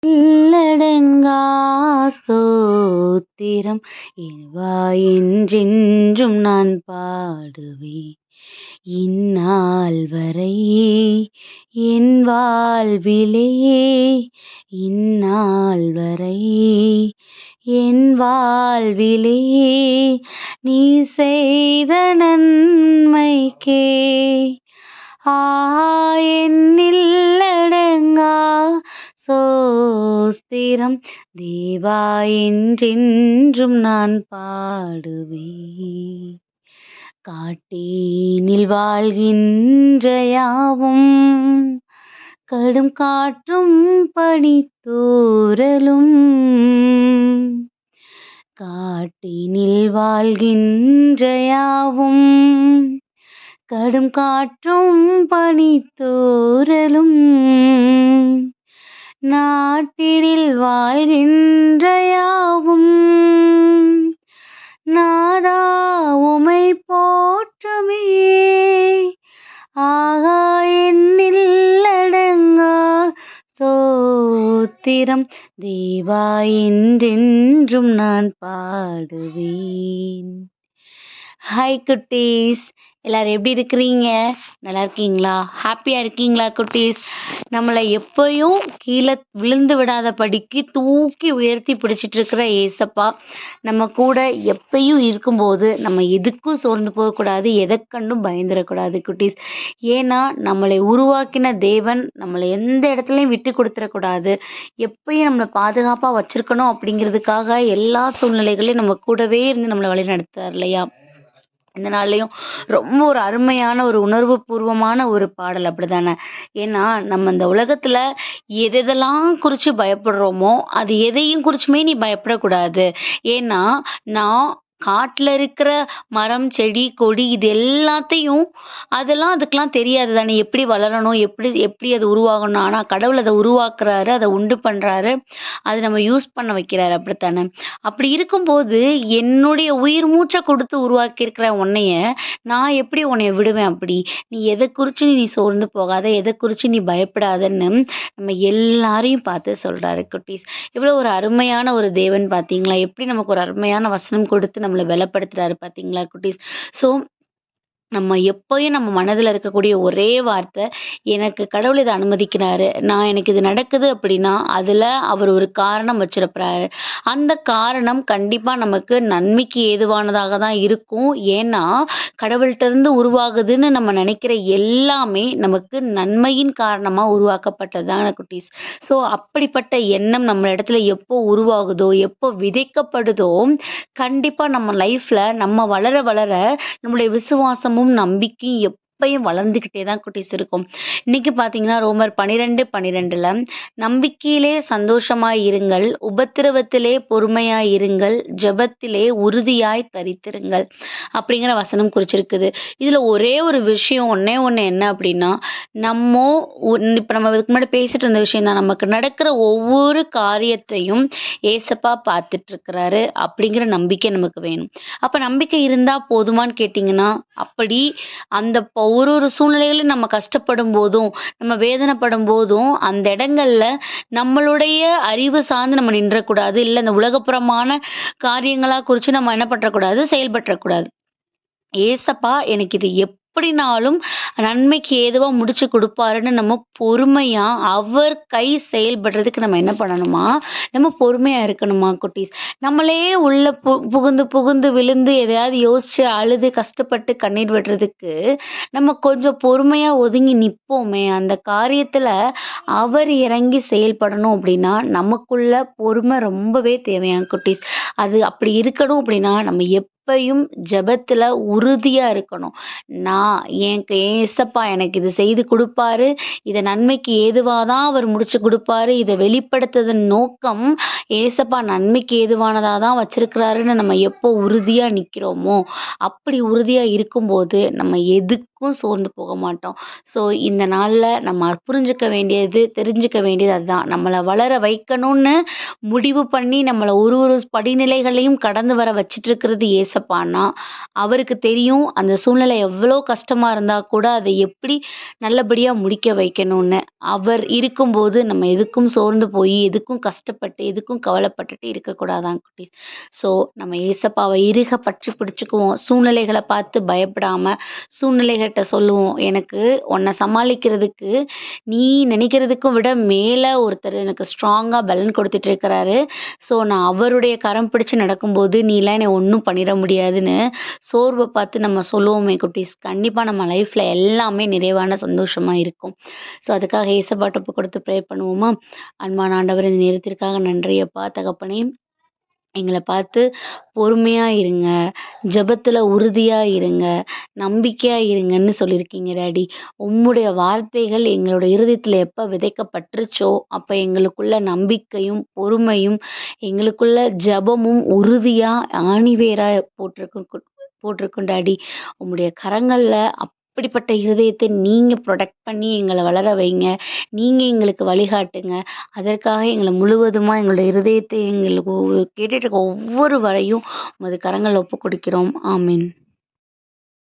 எல்லடங்கா ஸ்தோத்திரம் என் வாயென்றென்றும் நான் பாடுவேன். இந்நாள் வரை என் வாழ்விலே, இந்நாள் வரை என் வாழ்விலே நீ செய்த நன்மைக்கே என்னில்லடங்கா சோஸ்திரம் தேவா என்றென்றும் நான் பாடுவேன். காட்டேனில் வாழ்கின்ற யாவும் கடும் காற்றும் பனித்தூறலும், காட்டினில் வாழ்கின்ற யாவும் கடும் காற்றும் பனித்தூறலும், நாட்டினில் வாழ்கின்ற யாவும் நாதா உமை போற்றுமே. ஆகா என்னில்லடங்கா ஸ்தோத்திரம் தேவா என்றென்றும் நான் பாடுவேன். ஹாய் குட்டீஸ், எல்லாரும் எப்படி இருக்கிறீங்க? நல்லா இருக்கீங்களா? ஹாப்பியாக இருக்கீங்களா குட்டீஸ்? நம்மளை எப்பயும் கீழே விழுந்து விடாத படிக்கு தூக்கி உயர்த்தி பிடிச்சிட்டு இருக்கிற ஏசப்பா நம்ம கூட எப்பயும் இருக்கும்போது நம்ம எதுக்கும் சோர்ந்து போகக்கூடாது, எதை கண்டும் பயந்துடக்கூடாது குட்டீஸ். ஏன்னா நம்மளை உருவாக்கின தேவன் நம்மளை எந்த இடத்துலையும் விட்டு கொடுத்துடக்கூடாது, எப்பயும் நம்மளை பாதுகாப்பாக வச்சுருக்கணும் அப்படிங்கிறதுக்காக எல்லா சூழ்நிலைகளையும் நம்ம கூடவே இருந்து நம்மளை வழி நடத்துறார் இல்லையா? இந்த நாள்லையும் ரொம்ப ஒரு அருமையான ஒரு உணர்வு பூர்வமான ஒரு பாடல் அப்படிதானே. ஏன்னா நம்ம இந்த உலகத்துல எதெல்லாம் குறித்து பயப்படுறோமோ அது எதையும் குறிச்சுமே நீ பயப்படக்கூடாது. ஏன்னா நான் காட்டில் இருக்கிற மரம் செடி கொடி இது எல்லாத்தையும் அதுக்கெல்லாம் தெரியாது தானே, எப்படி வளரணும், எப்படி எப்படி அது உருவாகணும். ஆனால் கடவுள் அதை உருவாக்குறாரு, அதை உண்டு பண்ணுறாரு, அதை நம்ம யூஸ் பண்ண வைக்கிறாரு அப்படித்தானே. அப்படி இருக்கும்போது என்னுடைய உயிர் மூச்சை கொடுத்து உருவாக்கியிருக்கிற உன்னைய நான் எப்படி உன்னைய விடுவேன்? அப்படி நீ எதை குறித்து நீ சோர்ந்து போகாத, எதை குறித்து நீ பயப்படாதன்னு நம்ம எல்லாரையும் பார்த்து சொல்கிறாரு குட்டீஸ். இவ்வளோ ஒரு அருமையான ஒரு தேவன் பார்த்தீங்களா? எப்படி நமக்கு ஒரு அருமையான வசனம் கொடுத்து நம்மளை பலப்படுத்துறாரு பார்த்தீங்களா குட்டீஸ்? ஸோ நம்ம எப்பயும் நம்ம மனதில் இருக்கக்கூடிய ஒரே வார்த்தை, எனக்கு கடவுள் இதை அனுமதிக்கிறாரு, எனக்கு இது நடக்குது அப்படின்னா அதில் அவர் ஒரு காரணம் வச்சிருப்பாரு. அந்த காரணம் கண்டிப்பாக நமக்கு நன்மைக்கு ஏதுவானதாக தான் இருக்கும். ஏன்னா கடவுள்கிட்ட இருந்து உருவாகுதுன்னு நம்ம நினைக்கிற எல்லாமே நமக்கு நன்மையின் காரணமாக உருவாக்கப்பட்டது தான் குட்டீஸ். ஸோ அப்படிப்பட்ட எண்ணம் நம்ம இடத்துல எப்போ உருவாகுதோ, எப்போ விதைக்கப்படுதோ, கண்டிப்பாக நம்ம லைஃப்பில் நம்ம வளர வளர நம்மளுடைய விசுவாசமும் நம்பிக்கையும் எப்பயும் வளர்ந்துக்கிட்டே தான் குட்டீஸ் இருக்கும். இன்னைக்கு பார்த்தீங்கன்னா ரோமர் 12:12 நம்பிக்கையிலே சந்தோஷமாய் இருங்கள், உபத்திரவத்திலே பொறுமையாய் இருங்கள், ஜெபத்திலே உறுதியாய் தரித்திருங்கள் அப்படிங்கிற வசனம் குறிச்சிருக்குது. இதில் ஒரே ஒரு விஷயம் ஒன்று என்ன அப்படின்னா, இப்போ நம்ம இதுக்கு முன்னாடி பேசிட்டு இருந்த விஷயம் தான், நமக்கு நடக்கிற ஒவ்வொரு காரியத்தையும் ஏசப்பா பார்த்துட்டு இருக்கிறாரு அப்படிங்கிற நம்பிக்கை நமக்கு வேணும். அப்போ நம்பிக்கை இருந்தால் போதுமான்னு கேட்டிங்கன்னா, அப்படி அந்த ஒரு சூழ்நிலைகளில் நம்ம கஷ்டப்படும் போதும் நம்ம வேதனைப்படும் போதும் அந்த இடங்கள்ல நம்மளுடைய அறிவு சார்ந்து நம்ம நின்றக்கூடாது, இல்லை இந்த உலகப்புறமான காரியங்களா குறித்து நம்ம என்ன பண்ணக்கூடாது, செயல்பற்றக்கூடாது. ஏசப்பா எனக்கு இது எப்படினாலும் நன்மைக்கு ஏதுவா முடிச்சு கொடுப்பாருன்னு நம்ம பொறுமையா அவர் கை செயல்படுறதுக்கு நம்ம என்ன பண்ணணுமா, நம்ம பொறுமையா இருக்கணுமா குட்டீஸ். நம்மளே உள்ள புகுந்து புகுந்து விழுந்து எதையாவது யோசிச்சு அழுது கஷ்டப்பட்டு கண்ணீர் விடுறதுக்கு நம்ம கொஞ்சம் பொறுமையா ஒதுங்கி நிற்போமே, அந்த காரியத்துல அவர் இறங்கி செயல்படணும் அப்படின்னா நமக்குள்ள பொறுமை ரொம்பவே தேவையான குட்டீஸ். அது அப்படி இருக்கணும் அப்படின்னா நம்ம எப்பயும் ஜெபத்துல உறுதியா இருக்கணும். நான் ஏசப்பா எனக்கு இது செய்து கொடுப்பாரு, இதை நன்மைக்கு ஏதுவாதான் அவர் முடிச்சு கொடுப்பாரு, இதை வெளிப்படுத்துவதன் நோக்கம் ஏசப்பா நன்மைக்கு ஏதுவானதாக தான் வச்சிருக்கிறாருன்னு நம்ம எப்போ உறுதியா நிற்கிறோமோ, அப்படி உறுதியா இருக்கும்போது நம்ம எதுக்கும் எதுக்கும் சோர்ந்து போக மாட்டோம். ஸோ இந்த நாள்ல நம்ம புரிஞ்சுக்க வேண்டியது, தெரிஞ்சுக்க வேண்டியது அதுதான். நம்மள வளர வைக்கணும்னு முடிவு பண்ணி நம்மள ஒரு ஒரு படிநிலைகளையும் கடந்து வர வச்சுட்டுருக்கிறது ஏசப்பான்னா, அவருக்கு தெரியும் அந்த சூழ்நிலை எவ்வளோ கஷ்டமா இருந்தா கூட அதை எப்படி நல்லபடியா முடிக்க வைக்கணும்னு. அவர் இருக்கும்போது நம்ம எதுக்கும் சோர்ந்து போய், எதுக்கும் கஷ்டப்பட்டு, எதுக்கும் கவலைப்பட்டுட்டு இருக்கக்கூடாதாம் குட்டீஸ். ஸோ நம்ம ஏசப்பாவை இறுக பற்றி பிடிச்சுக்குவோம். சூழ்நிலைகள பார்த்து பயப்படாம, சூழ்நிலைகள்ட்ட சொல்லுவோம், "எனக்கு உன்ன சமாளிக்கிறதுக்கு நீ நினைக்கிறதுக்கும் விட மேல ஒருத்தர் எனக்கு ஸ்ட்ராங்கா பலன் குடுத்துட்டு இருக்கிறாரு. ஸோ நான் அவருடைய கரம் பிடிச்சு நடக்கும்போது, நீலாம் என்னை ஒண்ணும் பண்ணிட முடியாதுன்னு" சோர்வ பார்த்து நம்ம சொல்லுவோமே குட்டீஸ், கண்டிப்பா நம்ம லைஃப்ல எல்லாமே நிறைவான சந்தோஷமா இருக்கும். ஸோ அதுக்காக ஏசப்பாட்ட ஒப்பு கொடுத்து ப்ரேயர் பண்ணுவோமா? அன்பான ஆண்டவரே, இந்த நேரத்திற்காக நன்றி அப்பா தகப்பனே. எங்கள பார்த்து பொறுமையா இருங்க, ஜெபத்துல உறுதியா இருங்க, நம்பிக்கையா இருங்கன்னு சொல்லியிருக்கீங்க டாடி. உம்முடைய வார்த்தைகள் எங்களோட இருதயத்துல எப்ப விதைக்கப்பட்டுருச்சோ, அப்ப எங்களுக்குள்ள நம்பிக்கையும், பொறுமையும், எங்களுக்குள்ள ஜெபமும் உறுதியா ஆணிவேரா போட்டிருக்கும் டாடி. உம்முடைய கரங்கள்ல அப்படிப்பட்ட இருதயத்தை நீங்க புரொடெக்ட் பண்ணி எங்கள வளர வைங்க. நீங்க எங்களுக்கு வழிகாட்டுங்க. அதற்காக எங்கள முழுவதுமா எங்களுடைய இருதயத்தை எங்களுக்கு கேட்டுட்டு இருக்க ஒவ்வொரு வரையும் உமது கரங்கள்ல ஒப்புக் கொடுக்கிறோம். ஆமென்.